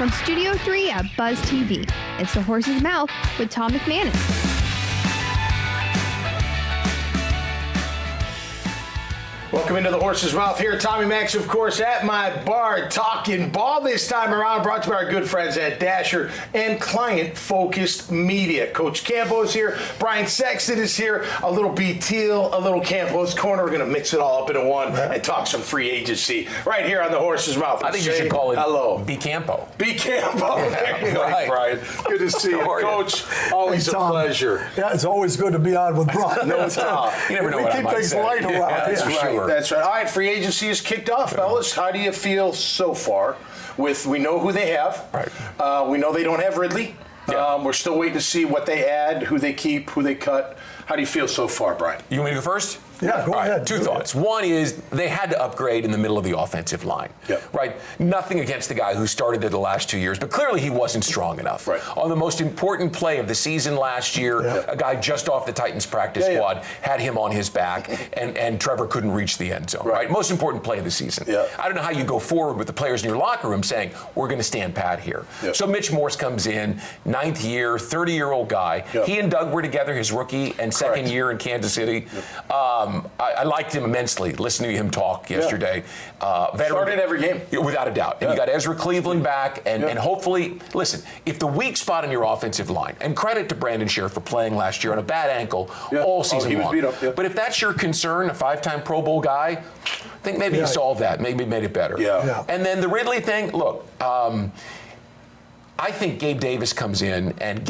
From Studio 3 at Buzz TV, it's The Horse's Mouth with Tom McManus. Welcome into The Horse's Mouth here. Tommy Max, of course, at my bar, talking ball this time around, brought to you by our good friends at Dasher and Client Focused Media. Coach Campo is here. Brian Sexton is here. A little B. Teal, a little Campo's Corner. We're going to mix it all up into one and talk some free agency right here on The Horse's Mouth. I think you should call it hello. B. Campo. B. Campo. There you go, Right. Brian. Good to see you, Coach. Always a pleasure. Yeah, it's always good to be on with Brian. No doubt. You never know we what I keep might things say. light around That's here. for sure. That's right. All right, free agency is kicked off, fellas. How do you feel so far? We know who they have. Right. We know they don't have Ridley. Yeah. We're still waiting to see what they add, who they keep, who they cut. How do you feel so far, Brian? You want me to go first? Yeah, go All right, ahead. two thoughts. One is they had to upgrade in the middle of the offensive line. Yep. Right? Nothing against the guy who started there the last 2 years, but clearly he wasn't strong enough. Right. On the most important play of the season last year, a guy just off the Titans practice squad had him on his back, and Trevor couldn't reach the end zone. Right? Most important play of the season. Yeah. I don't know how you go forward with the players in your locker room saying, we're going to stand pat here. Yep. So Mitch Morse comes in, 9th year, 30-year-old guy. Yep. He and Doug were together his rookie and second year in Kansas City. I liked him immensely, listening to him talk yesterday. Started every game. Without a doubt. And you got Ezra Cleveland back, and hopefully, listen, if the weak spot in your offensive line, and credit to Brandon Sheriff for playing last year on a bad ankle all season he was long. beat up, But if that's your concern, a 5-time Pro Bowl guy, I think maybe you solved that, maybe made it better. Yeah. And then the Ridley thing, look, I think Gabe Davis comes in and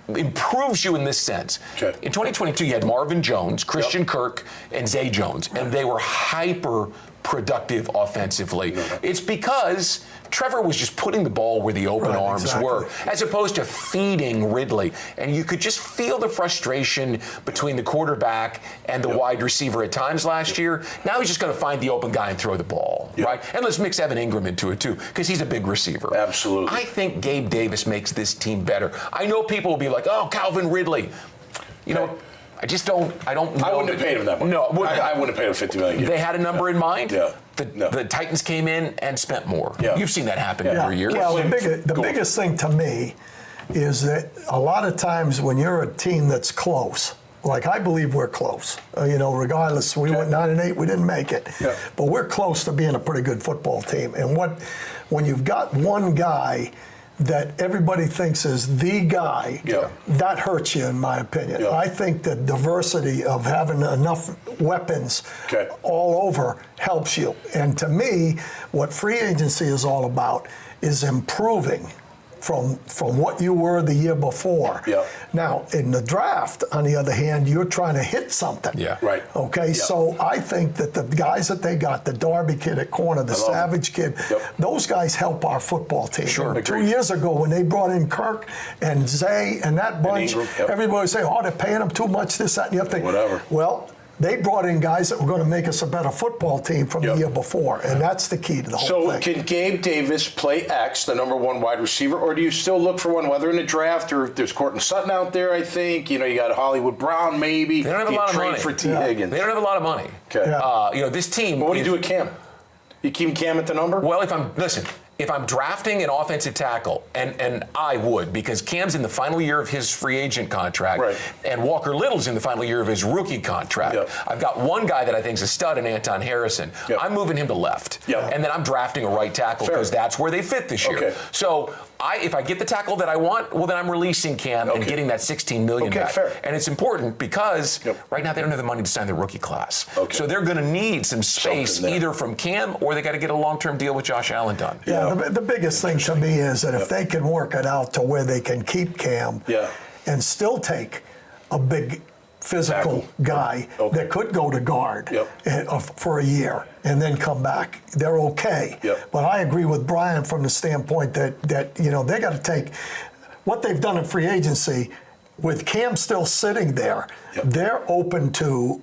improves you in this sense. Okay. In 2022, you had Marvin Jones, Christian Kirk, and Zay Jones, and they were hyper productive offensively. It's because Trevor was just putting the ball where the open arms were, as opposed to feeding Ridley. And you could just feel the frustration between the quarterback and the wide receiver at times last year. Now he's just going to find the open guy and throw the ball, right? And let's mix Evan Ingram into it too, because he's a big receiver. Absolutely. I think Gabe Davis makes this team better. I know people will be like, oh, Calvin Ridley. You know, I just don't know. I wouldn't have paid him that much. No. I wouldn't have paid him $50 million. They had a number in mind. Yeah. The Titans came in and spent more. Yeah. You've seen that happen every year. Well, the biggest thing to me is that a lot of times when you're a team that's close, like I believe we're close, regardless, we went 9-8, we didn't make it. Yeah. But we're close to being a pretty good football team. And when you've got one guy that everybody thinks is the guy, that hurts you, in my opinion. Yeah. I think the diversity of having enough weapons all over helps you. And to me, what free agency is all about is improving from what you were the year before. Yeah. Now, in the draft, on the other hand, you're trying to hit something. Yeah. Right. Okay, Yeah. So I think that the guys that they got, the Darby kid at corner, the Savage kid, those guys help our football team. Sure. And 2 years ago, when they brought in Kirk and Zay and that bunch, Ingram, everybody would say, oh, they're paying them too much, this, that, and the other thing. Whatever. Well, they brought in guys that were going to make us a better football team from the year before, and that's the key to the whole thing. So can Gabe Davis play X, the number one wide receiver, or do you still look for one, whether in the draft or if there's Courtland Sutton out there, I think, you got Hollywood Brown maybe. They don't have a lot of money. For T. Higgins. They don't have a lot of money. Okay. This team. But what do you do with Cam? You keep Cam at the number? Well, if I'm drafting an offensive tackle, and I would, because Cam's in the final year of his free agent contract, and Walker Little's in the final year of his rookie contract. I've got one guy that I think is a stud in Anton Harrison. I'm moving him to left. And then I'm drafting a right tackle because that's where they fit this year. So if I get the tackle that I want, well, then I'm releasing Cam and getting that $16 million back. Fair. And it's important because right now they don't have the money to sign the rookie class. So they're going to need some space either from Cam or they got to get a long-term deal with Josh Allen done. The biggest thing to me is that if they can work it out to where they can keep Cam and still take a big physical guy that could go to guard for a year and then come back, they're okay. But I agree with Brian from the standpoint that they got to take what they've done in free agency with Cam still sitting there. They're open to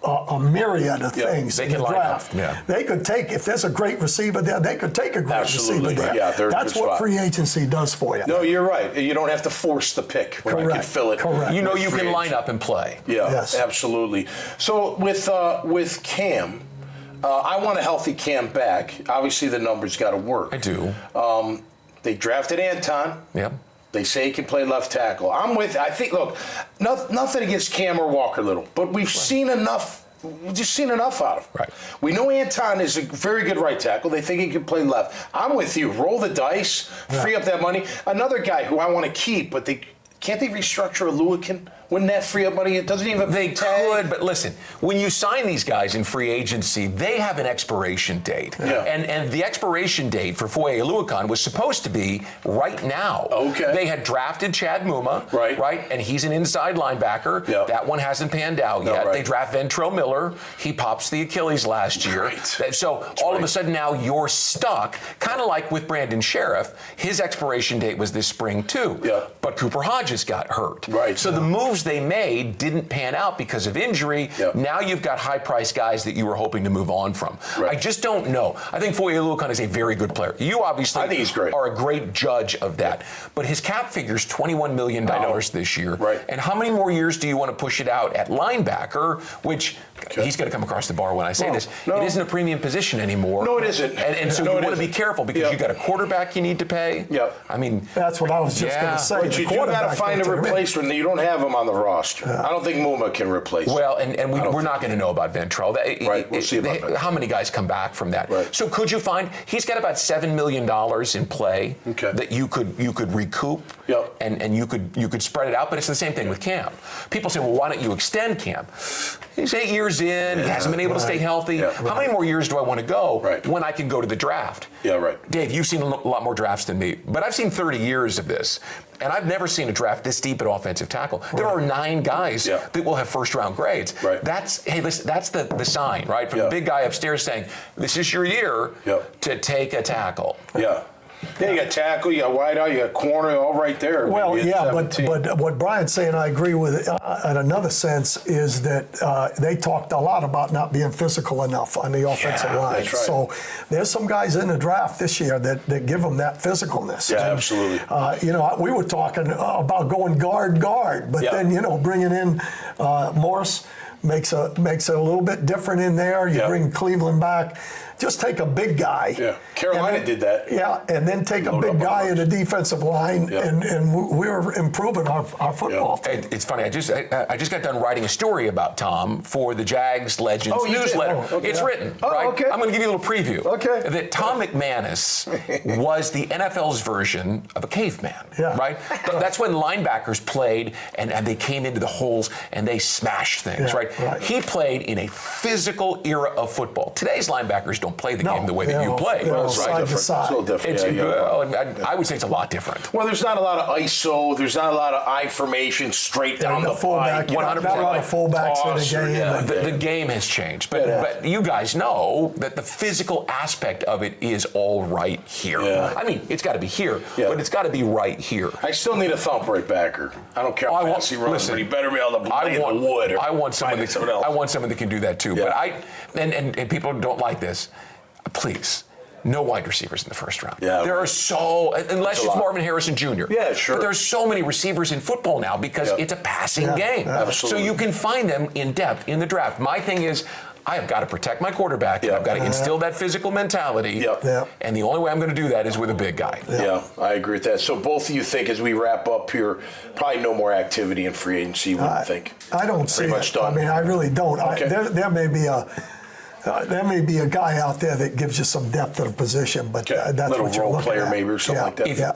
a myriad of things in the draft. They could take, if there's a great receiver there, they could take a great receiver there. That's what free agency does for you. No, you're right. You don't have to force the pick when you can fill it. Correct. You can line up and play. Absolutely. So with Cam, I want a healthy Cam back. Obviously, the numbers got to work. I do. They drafted Anton. Yep. They say he can play left tackle. I think, look, nothing against Cam or Walker Little, but we've seen enough. We've just seen enough out of him. Right. We know Anton is a very good right tackle. They think he can play left. I'm with you. Roll the dice. Free up that money. Another guy who I want to keep, but can't they restructure a Lewican? Wouldn't that free up money? It doesn't even. They could, but listen, when you sign these guys in free agency, they have an expiration date. Yeah. And the expiration date for Foye Oluokun was supposed to be right now. Okay. They had drafted Chad Muma, right? And he's an inside linebacker. Yep. That one hasn't panned out yet. Right. They draft Ventrell Miller. He pops the Achilles last year. Right. So all of a sudden now you're stuck, kind of like with Brandon Sheriff. His expiration date was this spring too. Yeah. But Cooper Hodges got hurt. Right. So the moves they made didn't pan out because of injury. Yep. Now you've got high-priced guys that you were hoping to move on from. Right. I just don't know. I think Foye Oluokun is a very good player. You obviously I think he's great. are a great judge of that. But his cap figure's $21 million this year. Right. And how many more years do you want to push it out at linebacker, which he's going to come across the bar when I say this. No. It isn't a premium position anymore. No, it isn't. And so you want to be careful because you got a quarterback you need to pay. Yep. I mean, That's what I was just going to say. But you do got to find a replacement. You don't have him on the roster. I don't think Muma can replace him. Well, and we're not going to know about Ventrell. Right, we'll see about that. How many guys come back from that? Right. So could you find he's got about $7 million in play that you could recoup, and you could spread it out. But it's the same thing with Cam. People say, well, why don't you extend Cam? He's 8 years in. He hasn't been able to stay healthy. How many more years do I want to go when I can go to the draft? Yeah, right. Dave, you've seen a lot more drafts than me, but I've seen 30 years of this. And I've never seen a draft this deep at offensive tackle. There are 9 guys that will have first-round grades. Right. That's the sign, right, from the big guy upstairs saying, this is your year to take a tackle. Yeah. Yeah, you got tackle, you got wide out, you got corner, all right there. Well, yeah, but what Brian's saying, I agree with in another sense, is that they talked a lot about not being physical enough on the offensive line. That's right. So there's some guys in the draft this year that give them that physicalness. Yeah, absolutely. We were talking about going guard, but then, bringing in Morse makes it a little bit different in there. You bring Cleveland back. Just take a big guy. Yeah, Carolina did that. Yeah, and then take a big guy in the defensive line, and we're improving our football team. It's funny. I just got done writing a story about Tom for the Jags Legends newsletter. It's written. Right? Okay. I'm going to give you a little preview. Okay. That Tom McManus was the NFL's version of a caveman. Yeah. Right. That's when linebackers played and they came into the holes and they smashed things. Yeah, right. He played in a physical era of football. Today's linebackers don't play the game the way that you play. Side to side. It's a little different. I would say it's a lot different. Well, there's not a lot of ISO. There's not a lot of I formation straight down the fullback. 100%. Not a lot of fullbacks in the game. The game has changed, but you guys know that the physical aspect of it is all right here. Yeah. I mean, it's got to be here, but it's got to be right here. I still need a thump right backer. I don't care how fast he runs, but he better be able to play the wood. I want someone that can do that too. Yeah. But and people don't like this. Please, no wide receivers in the first round. Yeah, there are unless it's Marvin Harrison Jr. Yeah, sure. But there's so many receivers in football now because it's a passing game. Absolutely. So you can find them in depth in the draft. My thing is, I have got to protect my quarterback. I've got to instill that physical mentality. And the only way I'm going to do that is with a big guy. Yeah, I agree with that. So both of you think, as we wrap up here, probably no more activity in free agency, I think. I don't see much it. done. I mean, I really don't. Okay. There may be a guy out there that gives you some depth at a position, but that's little what you're role looking player at. maybe or something like that.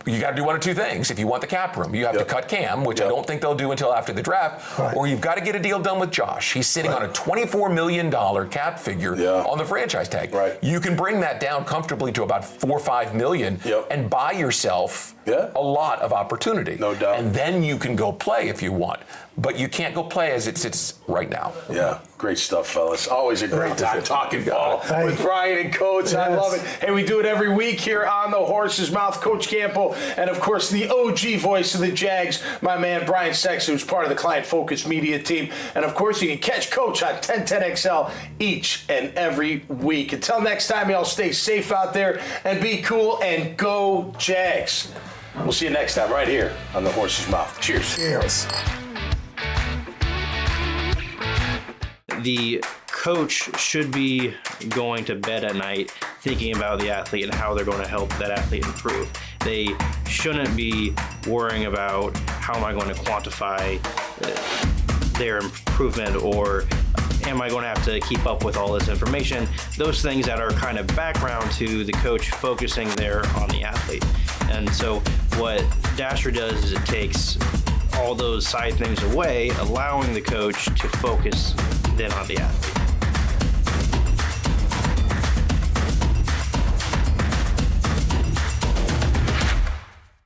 You got to do one of two things. If you want the cap room, you have to cut Cam, which I don't think they'll do until after the draft, or you've got to get a deal done with Josh. He's sitting on a $24 million cap figure on the franchise tag. Right. You can bring that down comfortably to about $4 or $5 million and buy yourself a lot of opportunity. No doubt. And then you can go play if you want. But you can't go play as it sits right now. Yeah, great stuff, fellas. Always a great time talking ball with Brian and Coach. I love it. Hey, we do it every week here on the Horse's Mouth. Coach Campo, and of course the OG voice of the Jags, my man Brian Sexton, who's part of the client-focused media team. And of course, you can catch Coach on 1010XL each and every week. Until next time, y'all stay safe out there and be cool and go Jags. We'll see you next time right here on the Horse's Mouth. Cheers. Cheers. The coach should be going to bed at night thinking about the athlete and how they're going to help that athlete improve. They shouldn't be worrying about how am I going to quantify their improvement, or am I going to have to keep up with all this information? Those things that are kind of background to the coach focusing there on the athlete. And so what Dasher does is it takes all those side things away, allowing the coach to focus then on the athlete.